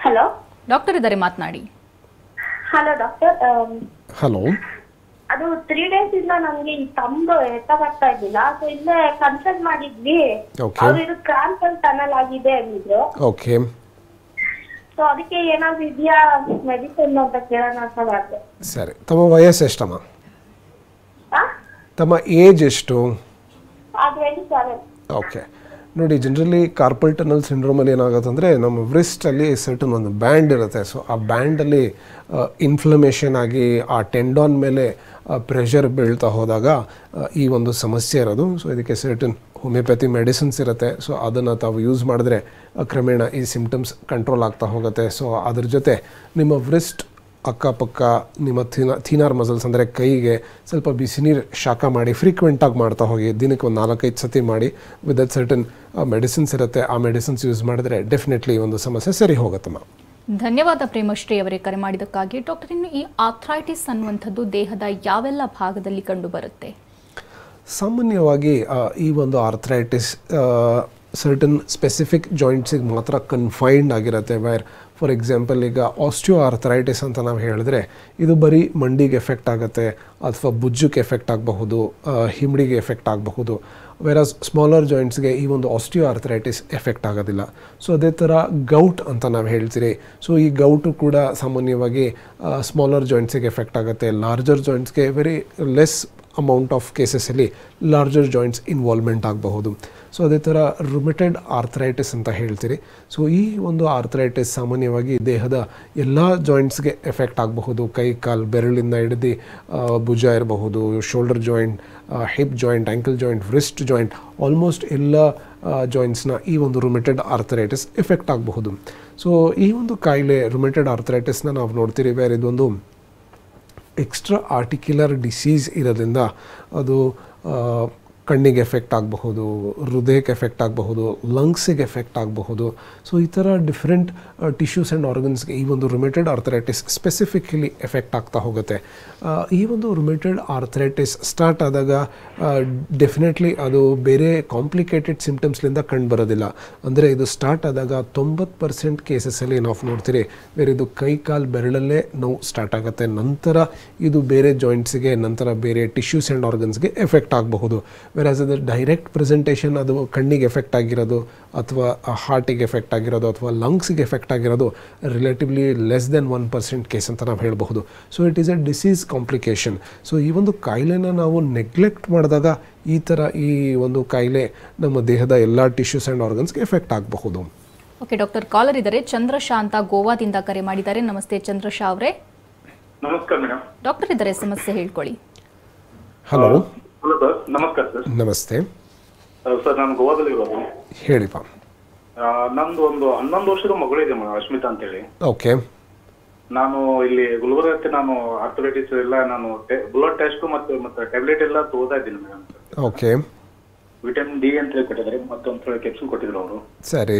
Speaker 4: ಹಲೋ
Speaker 1: ಡಾಕ್ಟರ್ ಇದ್ದಾರೆ, ಮಾತನಾಡಿ.
Speaker 4: Hello doctor.
Speaker 2: ಹಲೋ.
Speaker 4: ಅದು 3 ಡೇಸ್ ಇಂದ ನಮ್ಗೆ ಈ ತಂಬು ಎತ್ತವಾಗ್ತಾ ಇದ್ದಿಲ್ಲ. ಸೊ ಇಲ್ಲೇ ಕನ್ಸಲ್ಟ್ ಮಾಡಿದ್ವಿ, ಅವ್ರು ಇದು ಕ್ರಾಂಪಲ್ ಟನಲ್ ಆಗಿದೆ ಅಂದಿದ್ರು.
Speaker 2: ಓಕೆ.
Speaker 4: ಸೊ ಅದಕ್ಕೆ ಏನಾದ್ರು ಇದೆಯಾ ಮೆಡಿಸಿನ್ ಅಂತ ಕೇಳೋಣ ಅಂತ ಮಾಡಿದೆ.
Speaker 2: ಸರಿ, ತಮ್ಮ ವಯಸ್ಸು ಎಷ್ಟಮ್ಮ? ತಮ್ಮ ಏಜ್ ಎಷ್ಟು?
Speaker 4: 27.
Speaker 2: ಓಕೆ. ನೋಡಿ, ಜನರಲಿ ಕಾರ್ಪಲ್ ಟನಲ್ ಸಿಂಡ್ರೋಮಲ್ಲಿ ಏನಾಗುತ್ತೆ ಅಂದರೆ ನಮ್ಮ ವ್ರಿಸ್ಟಲ್ಲಿ ಸರ್ಟನ್ ಒಂದು ಬ್ಯಾಂಡ್ ಇರುತ್ತೆ. ಸೊ ಆ ಬ್ಯಾಂಡಲ್ಲಿ ಇನ್ಫ್ಲಮೇಷನ್ ಆಗಿ ಆ ಟೆಂಡಾನ್ ಮೇಲೆ ಪ್ರೆಷರ್ ಬೀಳ್ತಾ ಹೋದಾಗ ಈ ಒಂದು ಸಮಸ್ಯೆ ಇರೋದು. ಸೊ ಇದಕ್ಕೆ ಸರ್ಟನ್ ಹೋಮಿಯೋಪತಿ ಮೆಡಿಸಿನ್ಸ್ ಇರುತ್ತೆ. ಸೊ ಅದನ್ನು ತಾವು ಯೂಸ್ ಮಾಡಿದ್ರೆ ಕ್ರಮೇಣ ಈ ಸಿಂಪ್ಟಮ್ಸ್ ಕಂಟ್ರೋಲ್ ಆಗ್ತಾ ಹೋಗುತ್ತೆ. ಸೊ ಅದ್ರ ಜೊತೆ ನಿಮ್ಮ ವ್ರಿಸ್ಟ್ ಅಕ್ಕಪಕ್ಕ ನಿಮ್ಮ ಥೀನಾರ್ ಮಸಲ್ಸ್ ಅಂದರೆ ಕೈಗೆ ಸ್ವಲ್ಪ ಬಿಸಿ ನೀರು ಶಾಖ ಮಾಡಿ ಫ್ರೀಕ್ವೆಂಟಾಗಿ ಮಾಡ್ತಾ ಹೋಗಿ, ದಿನಕ್ಕೆ ಒಂದು 4-5 ಸತಿ ಮಾಡಿ ವಿತ್ ದಟ್ ಸರ್ಟನ್ ಮೆಡಿಸಿನ್ಸ್ ಇರುತ್ತೆ, ಆ ಮೆಡಿಸಿನ್ಸ್ ಯೂಸ್ ಮಾಡಿದ್ರೆ ಡೆಫಿನೆಟ್ಲಿ ಒಂದು ಸಮಸ್ಯೆ ಸರಿ ಹೋಗುತ್ತಮ್ಮ.
Speaker 1: ಧನ್ಯವಾದ ಪ್ರೇಮಶ್ರೀ ಅವರೇ ಕರೆ ಮಾಡಿದ್ದಕ್ಕಾಗಿ. ಡಾಕ್ಟರ್, ಇನ್ನು ಈ ಆಥ್ರೈಟಿಸ್ ಅನ್ನುವಂಥದ್ದು ದೇಹದ ಯಾವೆಲ್ಲ ಭಾಗದಲ್ಲಿ ಕಂಡು ಬರುತ್ತೆ?
Speaker 2: ಸಾಮಾನ್ಯವಾಗಿ ಈ ಒಂದು ಆರ್ಥ್ರೈಟಿಸ್ ಸರ್ಟನ್ ಸ್ಪೆಸಿಫಿಕ್ ಜಾಯಿಂಟ್ಸಿಗೆ ಮಾತ್ರ ಕನ್ಫೈನ್ಡ್ ಆಗಿರುತ್ತೆ. ವೇರ್ ಫಾರ್ ಎಕ್ಸಾಂಪಲ್ ಈಗ ಆಸ್ಟಿಯೋ ಆರ್ಥ್ರೈಟಿಸ್ ಅಂತ ನಾವು ಹೇಳಿದ್ರೆ ಇದು ಬರೀ ಮಂಡಿಗೆ ಎಫೆಕ್ಟ್ ಆಗುತ್ತೆ, ಅಥವಾ ಭುಜಕ್ಕೆ ಎಫೆಕ್ಟ್ ಆಗಬಹುದು, ಹಿಮ್ಮಡಿಗೆ ಎಫೆಕ್ಟ್ ಆಗಬಹುದು. ವೆರಾಸ್ ಸ್ಮಾಲರ್ ಜಾಯಿಂಟ್ಸ್ಗೆ ಈ ಒಂದು ಆಸ್ಟಿಯೋ ಆರ್ಥ್ರೈಟಿಸ್ ಎಫೆಕ್ಟ್ ಆಗೋದಿಲ್ಲ. ಸೊ ಅದೇ ಥರ ಗೌಟ್ ಅಂತ ನಾವು ಹೇಳ್ತೀರಿ. ಸೊ ಈ ಗೌಟು ಕೂಡ ಸಾಮಾನ್ಯವಾಗಿ ಸ್ಮಾಲರ್ ಜಾಯಿಂಟ್ಸಿಗೆ ಎಫೆಕ್ಟ್ ಆಗುತ್ತೆ. ಲಾರ್ಜರ್ ಜಾಯಿಂಟ್ಸ್ಗೆ ವೆರಿ ಲೆಸ್ ಅಮೌಂಟ್ ಆಫ್ ಕೇಸಸಲ್ಲಿ ಲಾರ್ಜರ್ ಜಾಯಿಂಟ್ಸ್ ಇನ್ವಾಲ್ವ್ಮೆಂಟ್ ಆಗಬಹುದು. ಸೊ ಅದೇ ಥರ ರುಮೆಟೆಡ್ ಆರ್ಥ್ರೈಟಿಸ್ ಅಂತ ಹೇಳ್ತೀರಿ. ಸೊ ಈ ಒಂದು ಆರ್ಥ್ರೈಟಿಸ್ ಸಾಮಾನ್ಯವಾಗಿ ದೇಹದ ಎಲ್ಲ ಜಾಯಿಂಟ್ಸ್ಗೆ ಎಫೆಕ್ಟ್ ಆಗಬಹುದು. ಕೈ ಕಾಲು ಬೆರಳಿಂದ ಹಿಡಿದು ಭುಜ ಇರಬಹುದು, shoulder joint, hip joint, ankle joint, wrist joint, almost ಎಲ್ಲ ಜಾಯಿಂಟ್ಸ್ನ ಈ ಒಂದು ರುಮೆಟೆಡ್ ಆರ್ಥ್ರೈಟಿಸ್ ಎಫೆಕ್ಟ್ ಆಗಬಹುದು. ಸೊ ಈ ಒಂದು ಕಾಯಿಲೆ ರುಮೆಟೆಡ್ ಆರ್ಥ್ರೈಟಿಸ್ನ ನಾವು ನೋಡ್ತೀರಿ ವೇರ್ ಇದೊಂದು ಎಕ್ಸ್ಟ್ರಾ ಆರ್ಟಿಕ್ಯುಲರ್ ಡಿಸೀಸ್ ಇರೋದ್ರಿಂದ ಅದು ಕಣ್ಣಿಗೆ ಎಫೆಕ್ಟ್ ಆಗಬಹುದು, ಹೃದಯಕ್ಕೆ ಎಫೆಕ್ಟ್ ಆಗಬಹುದು, ಲಂಗ್ಸಿಗೆ ಎಫೆಕ್ಟ್ ಆಗಬಹುದು. ಸೊ ಈ ಥರ ಡಿಫ್ರೆಂಟ್ ಟಿಶ್ಯೂಸ್ ಆ್ಯಂಡ್ ಆರ್ಗನ್ಸ್ಗೆ ಈ ಒಂದು ರುಮೆಟೆಡ್ ಆರ್ಥ್ರೈಟಿಸ್ ಸ್ಪೆಸಿಫಿಕಲಿ ಎಫೆಕ್ಟ್ ಆಗ್ತಾ ಹೋಗುತ್ತೆ. ಈ ಒಂದು ರುಮೆಟೆಡ್ ಆರ್ಥ್ರೈಟಿಸ್ ಸ್ಟಾರ್ಟ್ ಆದಾಗ ಡೆಫಿನೆಟ್ಲಿ ಅದು ಬೇರೆ ಕಾಂಪ್ಲಿಕೇಟೆಡ್ ಸಿಂಪ್ಟಮ್ಸ್ಲಿಂದ ಕಂಡು ಬರೋದಿಲ್ಲ. ಅಂದರೆ ಇದು ಸ್ಟಾರ್ಟ್ ಆದಾಗ 90% ಕೇಸಸಲ್ಲಿ ನಾವು ನೋಡ್ತೀರಿ ಬೇರೆ ಇದು ಕೈ ಕಾಲು ಬೆರಳಲ್ಲೇ ನೋವು ಸ್ಟಾರ್ಟ್ ಆಗುತ್ತೆ. ನಂತರ ಇದು ಬೇರೆ ಜಾಯಿಂಟ್ಸಿಗೆ, ನಂತರ ಬೇರೆ ಟಿಶ್ಯೂಸ್ ಆ್ಯಂಡ್ ಆರ್ಗನ್ಸ್ಗೆ ಎಫೆಕ್ಟ್ ಆಗಬಹುದು. ವೆರಾಸ್ ಅದು ಡೈರೆಕ್ಟ್ ಪ್ರೆಸೆಂಟೇಷನ್ ಅದು ಕಣ್ಣಿಗೆ ಎಫೆಕ್ಟ್ ಆಗಿರೋದು, ಅಥವಾ ಹಾರ್ಟಿಗೆ ಎಫೆಕ್ಟ್ ಆಗಿರೋದು, ಅಥವಾ ಲಂಗ್ಸಿಗೆ ಎಫೆಕ್ಟ್ ಆಗಿರೋದು ರಿಲೇಟಿವ್ಲಿ ಲೆಸ್ ದೆನ್ 1% ಕೇಸ್ ಅಂತ ನಾವು ಹೇಳಬಹುದು. So it is A disease complication. So ಈ ಒಂದು ಕಾಯಿಲೆನ ನಾವು ನೆಗ್ಲೆಕ್ಟ್ ಮಾಡಿದಾಗ ಈ ಥರ ಈ ಒಂದು ಕಾಯಿಲೆ ನಮ್ಮ ದೇಹದ ಎಲ್ಲ ಟಿಶ್ಯೂಸ್ ಆ್ಯಂಡ್ ಆರ್ಗನ್ಸ್ಗೆ ಎಫೆಕ್ಟ್ ಆಗಬಹುದು.
Speaker 1: ಓಕೆ ಡಾಕ್ಟರ್, ಕಾಲರ್ ಇದ್ದಾರೆ, ಚಂದ್ರಶಾ ಅಂತ ಗೋವಾದಿಂದ ಕರೆ ಮಾಡಿದ್ದಾರೆ. ನಮಸ್ತೆ ಚಂದ್ರಶಾ ಅವರೇ.
Speaker 5: ನಮಸ್ಕಾರ ಮೇಡಮ್.
Speaker 1: ಡಾಕ್ಟರ್ ಇದ್ದಾರೆ, ಸಮಸ್ಯೆ ಹೇಳ್ಕೊಳ್ಳಿ.
Speaker 2: ಹಲೋ.
Speaker 5: ಹಲೋ ಸರ್, ನಮಸ್ಕಾರ ಸರ್.
Speaker 2: ನಮಸ್ತೆ
Speaker 5: ಸರ್, ನಾನು ಗೋವಾದಲ್ಲಿ ಇರೋದು.
Speaker 2: ಹೇಳಿಪ್ಪ.
Speaker 5: ನಂದು ಒಂದು 11 ವರ್ಷದ ಮಗಳಿದೆ ಅಶ್ಮಿತಾ ಅಂತ ಹೇಳಿ.
Speaker 2: ಓಕೆ.
Speaker 5: ನಾನು ಇಲ್ಲಿ ಗುಲ್ಬರ್ಗಕ್ಕೆ ನಾನು ಆರ್ಥರೈಟಿಸ್ ಎಲ್ಲ ನಾನು ಬ್ಲಡ್ ಟೆಸ್ಟ್ ಮತ್ತೆ ಟ್ಯಾಬ್ಲೆಟ್ ಎಲ್ಲ ತಗೋತಾ ಇದ್ದೀನಿ ಮೇಡಮ್.
Speaker 2: ಓಕೆ.
Speaker 5: ವಿಟಮಿನ್ ಡಿ ಅಂತ ಹೇಳಿ ಕೊಟ್ಟಿದ್ದಾರೆ, ಮತ್ತೊಂದು ಕ್ಯಾಪ್ಸೂಲ್ ಕೊಟ್ಟಿದ್ರು ಅವರು.
Speaker 2: ಸರಿ.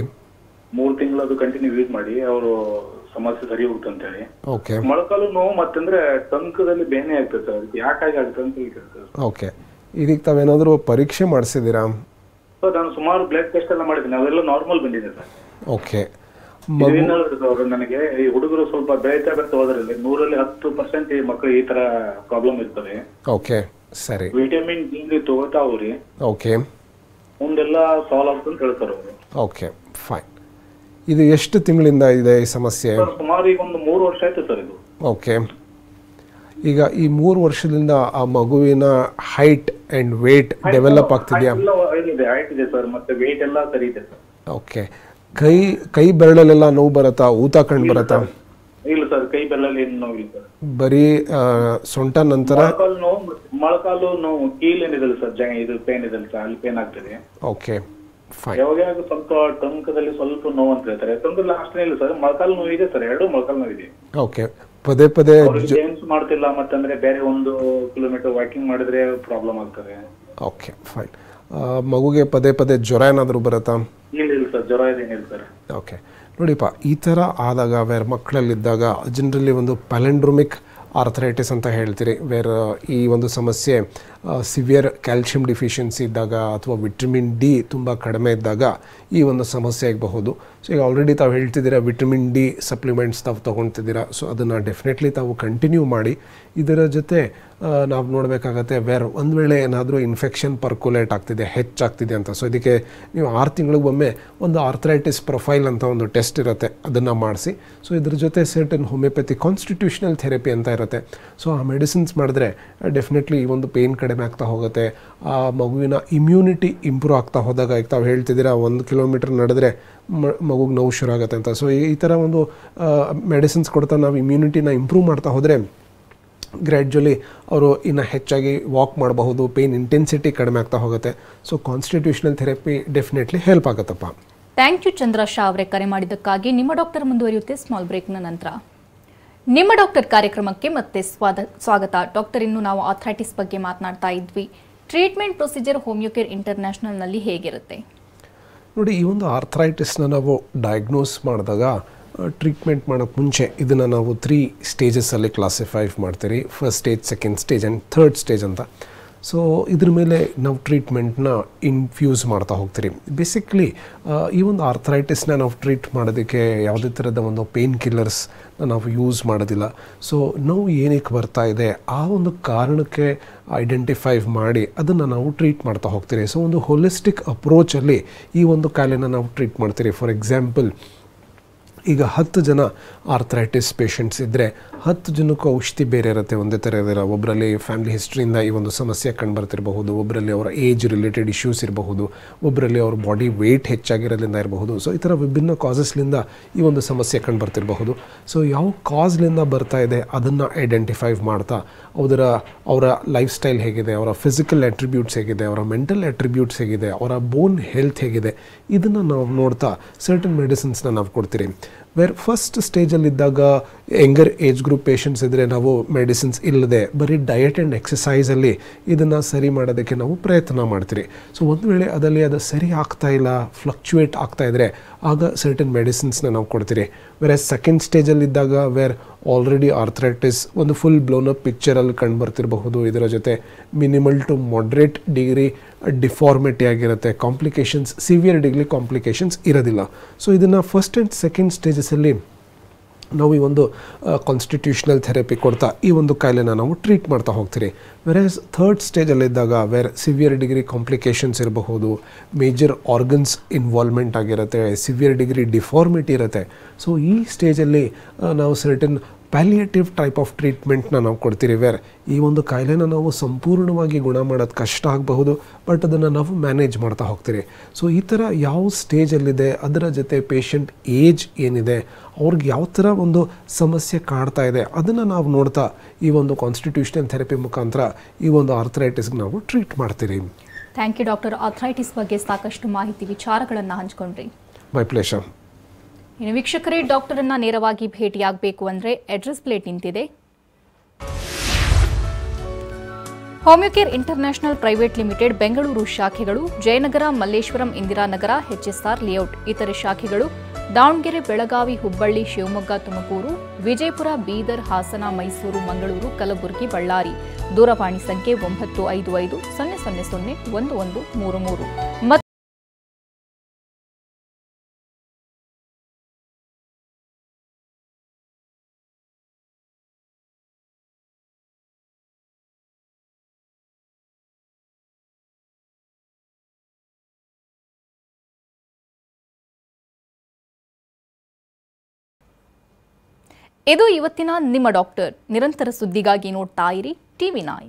Speaker 5: 3 ತಿಂಗಳು ಅದು ಕಂಟಿನ್ಯೂ ಯೂಸ್ ಮಾಡಿ ಅವರು ಸಮಸ್ಯೆ ಸರಿ ಹೋಗುತ್ತೆ ಅಂತ ಹೇಳಿ.
Speaker 2: ಓಕೆ.
Speaker 5: ಮೊಳಕಾಲು ನೋವು ಮತ್ತಂದ್ರೆ ಟಂಕದಲ್ಲಿ ಬೇನೆ ಆಗ್ತದೆ ಸರ್, ಅದಕ್ಕೆ ಯಾಕಾಗಿ ಆಗುತ್ತೆ ಅಂತ ಹೇಳ್ತಾರೆ.
Speaker 2: ಓಕೆ. ಇದಕ್ಕೆ ತಾವೇನಾದರೂ ಪರೀಕ್ಷೆ ಮಾಡಿಸಿದ್ದೀರಾ?
Speaker 5: ಸರ್ ನಾನು ಸುಮಾರು ಬ್ಲಡ್ ಟೆಸ್ಟ್ ಎಲ್ಲ ಮಾಡಿದ್ದೀನಿ, ಅವೆಲ್ಲ ನಾರ್ಮಲ್ ಬಂದಿದೆ ಸರ್.
Speaker 2: ಓಕೆ.
Speaker 5: ಅವರು ನನಗೆ ಈ ಹುಡುಗರು ಸ್ವಲ್ಪ ಬೆಳೀತಾ ಬರ್ತಾ ಹೋದ್ರಲ್ಲಿ 100ರಲ್ಲಿ 10% ಈ ಮಕ್ಕಳು ಈ ತರ ಪ್ರಾಬ್ಲಮ್ ಇರ್ತವೆ.
Speaker 2: ಓಕೆ. ಸರಿ.
Speaker 5: ವಿಟಮಿನ್ ಡಿ ತಗೋತಾ ಅವ್ರಿ.
Speaker 2: ಓಕೆ.
Speaker 5: ಮುಂದೆಲ್ಲ ಸಾಲ್ವ್ ಆಗುತ್ತೆ ಅಂತ ಹೇಳ್ತಾರೆ ಅವರು.
Speaker 2: Okay, fine. ಇದು ಎಷ್ಟು ತಿಂಗಳಿಂದ ಇದೆ ಈ ಸಮಸ್ಯೆ?
Speaker 5: ಸುಮಾರು ಈಗ ಒಂದು 3 ವರ್ಷ ಆಯ್ತು ಸರ್ ಇದು.
Speaker 2: ಓಕೆ. ಈಗ ಈ 3 ವರ್ಷದಿಂದ ಆ ಮಗುವಿನ ಹೈಟ್ ಅಂಡ್ ವೇಟ್ ಡೆವಲಪ್ ಆಗ್ತಿದೆಯಾ?
Speaker 5: ಹೈಟ್ ಇದೆ ಸರ್, ಮತ್ತೆ ವೇಟ್ ಎಲ್ಲ ಸರಿ ಇದೆ ಸರ್.
Speaker 2: ಓಕೆ. ಕೈ ಬೆರಳಲ್ಲೆಲ್ಲ ನೋವು ಬರುತ್ತಾ, ಊತ ಕಂಡು ಬರುತ್ತಾ?
Speaker 5: ಇಲ್ಲ ಸರ್, ಕೈ ಬೆರಳಲ್ಲಿ ಏನು ನೋವು ಇಲ್ಲ ಸರ್.
Speaker 2: ಬರೀ ಸೊಂಟ ನಂತರ
Speaker 5: ಮೊಳಕಾಲು ನೋವು ಕೀಲ್ ಏನಿದೆ ಸರ್, ಇದು ಪೇನ್ ಇದೆ ಸರ್, ಅಲ್ಲಿ ಪೇನ್ ಆಗ್ತದೆ.
Speaker 2: Okay, fine.
Speaker 5: ಯಾವಾಗ ಸ್ವಲ್ಪ ಟಂಕದಲ್ಲಿ ಸ್ವಲ್ಪ ನೋವು ಅಂತ ಹೇಳ್ತಾರೆ, ಟಂಕದಲ್ಲಿ ಅಷ್ಟೇ ಇಲ್ಲ ಸರ್, ಮೊಳಕಾಲು ನೋವು ಇದೆ ಸರ್, 2 ಮೊಳಕಾಲು ನೋವು ಇದೆ.
Speaker 2: ಓಕೆ. ಪದೇ ಪದೇ
Speaker 5: ಜೇಮ್ಸ್ ಮಾಡ್ತಿಲ್ಲ, ಮತ್ತಂದ್ರೆ ಬೇರೆ 1 ಕಿಲೋಮೀಟರ್ ವಾಕಿಂಗ್ ಮಾಡಿದ್ರೆ ಪ್ರಾಬ್ಲಮ್ ಆಗ್ತದೆ.
Speaker 2: Okay, fine. ಮಗುಗೆ ಪದೇ ಪದೇ ಜ್ವರ ಏನಾದರೂ ಬರುತ್ತಾ?
Speaker 5: ಇಲ್ಲ ಸರ್, ಜ್ವರ ಏನಿಲ್ಲ ಸರ್.
Speaker 2: ಓಕೆ. ನೋಡಿಪ್ಪ, ಈ ಥರ ಆದಾಗ ಮಕ್ಕಳಲ್ಲಿದ್ದಾಗ ಜನರಲಿ ಒಂದು ಪ್ಯಾಲೆಂಡ್ರೋಮಿಕ್ ಆರ್ಥರೈಟಿಸ್ ಅಂತ ಹೇಳ್ತೀರಿ, ಈ ಒಂದು ಸಮಸ್ಯೆ ಸಿವಿಯರ್ ಕ್ಯಾಲ್ಶಿಯಂ ಡಿಫಿಷಿಯನ್ಸಿ ಇದ್ದಾಗ ಅಥವಾ ವಿಟಮಿನ್ ಡಿ ತುಂಬ ಕಡಿಮೆ ಇದ್ದಾಗ ಈ ಒಂದು ಸಮಸ್ಯೆ ಆಗಬಹುದು. ಸೊ ಈಗ ಆಲ್ರೆಡಿ ತಾವು ಹೇಳ್ತಿದ್ದೀರಾ ವಿಟಮಿನ್ ಡಿ ಸಪ್ಲಿಮೆಂಟ್ಸ್ ತಾವು ತೊಗೊಳ್ತಿದ್ದೀರಾ, ಸೊ ಅದನ್ನು ಡೆಫಿನೆಟ್ಲಿ ತಾವು ಕಂಟಿನ್ಯೂ ಮಾಡಿ. ಇದರ ಜೊತೆ ನಾವು ನೋಡಬೇಕಾಗತ್ತೆ ಒಂದು ವೇಳೆ ಏನಾದರೂ ಇನ್ಫೆಕ್ಷನ್ ಪರ್ಕುಲೇಟ್ ಆಗ್ತಿದೆ, ಹೆಚ್ಚಾಗ್ತಿದೆ ಅಂತ. ಸೊ ಇದಕ್ಕೆ ನೀವು 6 ತಿಂಗಳಿಗೊಮ್ಮೆ ಒಂದು ಆರ್ಥರೈಟಿಸ್ ಪ್ರೊಫೈಲ್ ಅಂತ ಒಂದು ಟೆಸ್ಟ್ ಇರುತ್ತೆ, ಅದನ್ನು ಮಾಡಿಸಿ. ಸೊ ಇದ್ರ ಜೊತೆ ಸರ್ಟನ್ ಹೋಮಿಯೋಪತಿ ಕಾನ್ಸ್ಟಿಟ್ಯೂಷನಲ್ ಥೆರಪಿ ಅಂತ ಇರುತ್ತೆ. ಸೊ ಆ ಮೆಡಿಸಿನ್ಸ್ ಮಾಡಿದ್ರೆ ಡೆಫಿನೆಟ್ಲಿ ಈ ಒಂದು ಪೇಯ್ನ್ ಕಡಿಮೆ ಆಗ್ತಾ ಹೋಗುತ್ತೆ. ಆ ಮಗುವಿನ ಇಮ್ಯುನಿಟಿ ಇಂಪ್ರೂವ್ ಆಗ್ತಾ ಹೋದಾಗ, ಈಗ ತಾವು ಹೇಳ್ತಿದ್ದೀರಾ 1 ಕಿಲೋಮೀಟರ್ ನಡೆದ್ರೆ ಮಗುಗೆ ನೋವು ಶುರು ಆಗುತ್ತೆ ಅಂತ. ಸೊ ಈ ಥರ ಒಂದು ಮೆಡಿಸಿನ್ಸ್ ಕೊಡ್ತಾ ನಾವು ಇಮ್ಯುನಿಟಿನ ಇಂಪ್ರೂವ್ ಮಾಡ್ತಾ ಹೋದರೆ ಗ್ರ್ಯಾಜುವಲಿ ಅವರು ಇನ್ನು ಹೆಚ್ಚಾಗಿ ವಾಕ್ ಮಾಡಬಹುದು, ಪೇಯ್ನ್ ಇಂಟೆನ್ಸಿಟಿ ಕಡಿಮೆ ಆಗ್ತಾ ಹೋಗುತ್ತೆ. So constitutional therapy definitely help ಆಗುತ್ತಪ್ಪ.
Speaker 1: ಥ್ಯಾಂಕ್ ಯು ಚಂದ್ರ ಶಾ ಅವರೇ, ಕರೆ ಮಾಡಿದ್ದಕ್ಕಾಗಿ. ನಿಮ್ಮ ಡಾಕ್ಟರ್ ಮುಂದುವರಿಯುತ್ತೆ ಸ್ಮಾಲ್ ಬ್ರೇಕ್ನ ನಂತರ. ನಿಮ್ಮ ಡಾಕ್ಟರ್ ಕಾರ್ಯಕ್ರಮಕ್ಕೆ ಮತ್ತೆ ಸ್ವಾಗತ. ಡಾಕ್ಟರ್, ಇನ್ನು ನಾವು ಆರ್ಥರೈಟಿಸ್ ಬಗ್ಗೆ ಮಾತನಾಡ್ತಾ ಇದ್ವಿ. ಟ್ರೀಟ್ಮೆಂಟ್ ಪ್ರೊಸೀಜರ್ ಹೋಮಿಯೋಕೇರ್ ಇಂಟರ್ನ್ಯಾಷನಲ್ನಲ್ಲಿ ಹೇಗಿರುತ್ತೆ?
Speaker 2: ನೋಡಿ, ಈ ಒಂದು ಆರ್ಥರೈಟಿಸ್ನ ನಾವು ಡಯಾಗ್ನೋಸ್ ಮಾಡಿದಾಗ ಟ್ರೀಟ್ಮೆಂಟ್ ಮಾಡೋಕ್ಕೆ ಮುಂಚೆ ಇದನ್ನು ನಾವು 3 ಸ್ಟೇಜಸ್ಸಲ್ಲಿ ಕ್ಲಾಸಿಫೈ ಮಾಡ್ತೀರಿ. First stage, second stage and third stage ಅಂತ. ಸೊ ಇದ್ರ ಮೇಲೆ ನಾವು ಟ್ರೀಟ್ಮೆಂಟ್ನ ಇನ್ಫ್ಯೂಸ್ ಮಾಡ್ತಾ ಹೋಗ್ತೀರಿ. ಬೇಸಿಕ್ಲಿ ಈ ಒಂದು ಆರ್ಥರೈಟಿಸ್ನ ನಾವು ಟ್ರೀಟ್ ಮಾಡೋದಕ್ಕೆ ಯಾವುದೇ ಥರದ ಒಂದು ಪೇನ್ ಕಿಲ್ಲರ್ಸ್ನ ನಾವು ಯೂಸ್ ಮಾಡೋದಿಲ್ಲ. ಸೊ ನೋವು ಏನಕ್ಕೆ ಬರ್ತಾ ಇದೆ ಆ ಒಂದು ಕಾರಣಕ್ಕೆ ಐಡೆಂಟಿಫೈ ಮಾಡಿ ಅದನ್ನು ನಾವು ಟ್ರೀಟ್ ಮಾಡ್ತಾ ಹೋಗ್ತೀರಿ. ಸೊ ಒಂದು ಹೋಲಿಸ್ಟಿಕ್ ಅಪ್ರೋಚಲ್ಲಿ ಈ ಒಂದು ಕಾಯಿಲೆನ ನಾವು ಟ್ರೀಟ್ ಮಾಡ್ತೀರಿ. ಫಾರ್ ಎಕ್ಸಾಂಪಲ್, ಈಗ 10 ಜನ ಆರ್ಥರೈಟಿಸ್ ಪೇಷಂಟ್ಸ್ ಇದ್ದರೆ 10 ಜನಕ್ಕೂ ಔಷಧಿ ಬೇರೆ ಇರುತ್ತೆ, ಒಂದೇ ಥರ ಇರೋದಿಲ್ಲ. ಒಬ್ಬರಲ್ಲಿ ಫ್ಯಾಮಿಲಿ ಹಿಸ್ಟ್ರಿಯಿಂದ ಈ ಒಂದು ಸಮಸ್ಯೆ ಕಂಡುಬರ್ತಿರಬಹುದು, ಒಬ್ಬರಲ್ಲಿ ಅವರ ಏಜ್ ರಿಲೇಟೆಡ್ ಇಶ್ಯೂಸ್ ಇರಬಹುದು, ಒಬ್ಬರಲ್ಲಿ ಅವ್ರ ಬಾಡಿ ವೆಯ್ಟ್ ಹೆಚ್ಚಾಗಿರೋದ್ರಿಂದ ಇರಬಹುದು. ಸೊ ಈ ಥರ ವಿಭಿನ್ನ ಕಾಸಸ್ಲಿಂದ ಈ ಒಂದು ಸಮಸ್ಯೆ ಕಂಡುಬರ್ತಿರಬಹುದು. ಸೊ ಯಾವ ಕಾಸ್ಲಿಂದ ಬರ್ತಾ ಇದೆ ಅದನ್ನು ಐಡೆಂಟಿಫೈ ಮಾಡ್ತಾ ಅವರ ಲೈಫ್ ಸ್ಟೈಲ್ ಹೇಗಿದೆ, ಅವರ ಫಿಸಿಕಲ್ ಅಟ್ರಿಬ್ಯೂಟ್ಸ್ ಹೇಗಿದೆ, ಅವರ ಮೆಂಟಲ್ ಅಟ್ರಿಬ್ಯೂಟ್ಸ್ ಹೇಗಿದೆ, ಅವರ ಬೋನ್ ಹೆಲ್ತ್ ಹೇಗಿದೆ, ಇದನ್ನು ನಾವು ನೋಡ್ತಾ ಸರ್ಟನ್ ಮೆಡಿಸಿನ್ಸ್ನ ನಾವು ಕೊಡ್ತೀರಿ. ಫಸ್ಟ್ ಸ್ಟೇಜಲ್ಲಿದ್ದಾಗ ಯಂಗರ್ ಏಜ್ ಗ್ರೂಪ್ ಪೇಷಂಟ್ಸ್ ಇದ್ದರೆ ನಾವು ಮೆಡಿಸಿನ್ಸ್ ಇಲ್ಲದೆ ಬರೀ ಡಯಟ್ ಆ್ಯಂಡ್ ಎಕ್ಸಸೈಸಲ್ಲಿ ಇದನ್ನು ಸರಿ ಮಾಡೋದಕ್ಕೆ ನಾವು ಪ್ರಯತ್ನ ಮಾಡ್ತೀರಿ. ಸೊ ಒಂದು ವೇಳೆ ಅದು ಸರಿ ಆಗ್ತಾ ಇಲ್ಲ, ಫ್ಲಕ್ಚುಯೇಟ್ ಆಗ್ತಾ ಇದ್ದರೆ ಆಗ ಸರ್ಟನ್ ಮೆಡಿಸಿನ್ಸ್ನ ನಾವು ಕೊಡ್ತೀರಿ. ಸೆಕೆಂಡ್ ಸ್ಟೇಜಲ್ಲಿದ್ದಾಗ ಆಲ್ರೆಡಿ ಆರ್ಥರೈಟಿಸ್ ಒಂದು ಫುಲ್ ಬ್ಲೋನ್ ಅಪ್ ಪಿಕ್ಚರಲ್ಲಿ ಕಂಡುಬರ್ತಿರಬಹುದು, ಇದರ ಜೊತೆ minimal to moderate degree deformity ಆಗಿರುತ್ತೆ, ಕಾಂಪ್ಲಿಕೇಶನ್ಸ್ ಸಿವಿಯರ್ ಡಿಗ್ರಿ ಕಾಂಪ್ಲಿಕೇಶನ್ಸ್ ಇರೋದಿಲ್ಲ. ಸೊ ಇದನ್ನು ಫಸ್ಟ್ ಆ್ಯಂಡ್ ಸೆಕೆಂಡ್ ಸ್ಟೇಜಸಲ್ಲಿ ನಾವು ಈ ಒಂದು ಕಾನ್ಸ್ಟಿಟ್ಯೂಷನಲ್ ಥೆರಪಿ ಕೊಡ್ತಾ ಈ ಒಂದು ಕಾಯಿಲೆನ ನಾವು ಟ್ರೀಟ್ ಮಾಡ್ತಾ ಹೋಗ್ತೀರಿ. ಥರ್ಡ್ ಸ್ಟೇಜಲ್ಲಿದ್ದಾಗ ಸಿವಿಯರ್ ಡಿಗ್ರಿ ಕಾಂಪ್ಲಿಕೇಶನ್ಸ್ ಇರಬಹುದು, ಮೇಜರ್ ಆರ್ಗನ್ಸ್ ಇನ್ವಾಲ್ವ್ಮೆಂಟ್ ಆಗಿರುತ್ತೆ, ಸಿವಿಯರ್ ಡಿಗ್ರಿ ಡಿಫಾರ್ಮಿಟಿ ಇರುತ್ತೆ. ಸೊ ಈ ಸ್ಟೇಜಲ್ಲಿ ನಾವು ಸರ್ಟನ್ ಪ್ಯಾಲಿಯೇಟಿವ್ ಟೈಪ್ ಆಫ್ ಟ್ರೀಟ್ಮೆಂಟ್ನ ನಾವು ಕೊಡ್ತೀರಿ. ಈ ಒಂದು ಕಾಯಿಲೆನ ನಾವು ಸಂಪೂರ್ಣವಾಗಿ ಗುಣ ಮಾಡೋದು ಕಷ್ಟ ಆಗಬಹುದು, ಬಟ್ ಅದನ್ನು ನಾವು ಮ್ಯಾನೇಜ್ ಮಾಡ್ತಾ ಹೋಗ್ತೀರಿ. ಸೊ ಈ ಥರ ಯಾವ ಸ್ಟೇಜಲ್ಲಿದೆ, ಅದರ ಜೊತೆ ಪೇಷಂಟ್ ಏಜ್ ಏನಿದೆ, ಅವ್ರಿಗೆ ಯಾವ ಥರ ಒಂದು ಸಮಸ್ಯೆ ಕಾಡ್ತಾ ಇದೆ ಅದನ್ನು ನಾವು ನೋಡ್ತಾ ಈ ಒಂದು ಕಾನ್ಸ್ಟಿಟ್ಯೂಷನಲ್ ಥೆರಪಿ ಮುಖಾಂತರ ಈ ಒಂದು ಆರ್ಥರೈಟಿಸ್ಗೆ ನಾವು ಟ್ರೀಟ್ ಮಾಡ್ತೀರಿ.
Speaker 1: Thank you doctor. ಆರ್ಥರೈಟಿಸ್ ಬಗ್ಗೆ ಸಾಕಷ್ಟು ಮಾಹಿತಿ ವಿಚಾರಗಳನ್ನು ಹಂಚ್ಕೊಂಡ್ರಿ.
Speaker 2: ಮೈ ಪ್ಲೇಷರ್.
Speaker 1: ಇನ್ನು ವೀಕ್ಷಕರೇ, ಡಾಕ್ಟರನ್ನ ನೇರವಾಗಿ ಭೇಟಿಯಾಗಬೇಕು ಅಂದರೆ ಅಡ್ರೆಸ್ ಪ್ಲೇಟ್ ನಿಂತಿದೆ. Homeocare international private limited Bengaluru ಶಾಖೆಗಳು ಜಯನಗರ, ಮಲ್ಲೇಶ್ವರಂ, ಇಂದಿರಾನಗರ, ಎಚ್ಎಸ್ಆರ್ ಲೇಔಟ್. ಇತರೆ ಶಾಖೆಗಳು ದಾವಣಗೆರೆ, ಬೆಳಗಾವಿ, ಹುಬ್ಬಳ್ಳಿ, ಶಿವಮೊಗ್ಗ, ತುಮಕೂರು, ವಿಜಯಪುರ, ಬೀದರ್, ಹಾಸನ, ಮೈಸೂರು, ಮಂಗಳೂರು, ಕಲಬುರಗಿ, ಬಳ್ಳಾರಿ. ದೂರವಾಣಿ ಸಂಖ್ಯೆ 9550001133. ಇದು ಇವತ್ತಿನ ನಿಮ್ಮ ಡಾಕ್ಟರ್. ನಿರಂತರ ಸುದ್ದಿಗಾಗಿ ನೋಡ್ತಾ ಇರಿ TV9.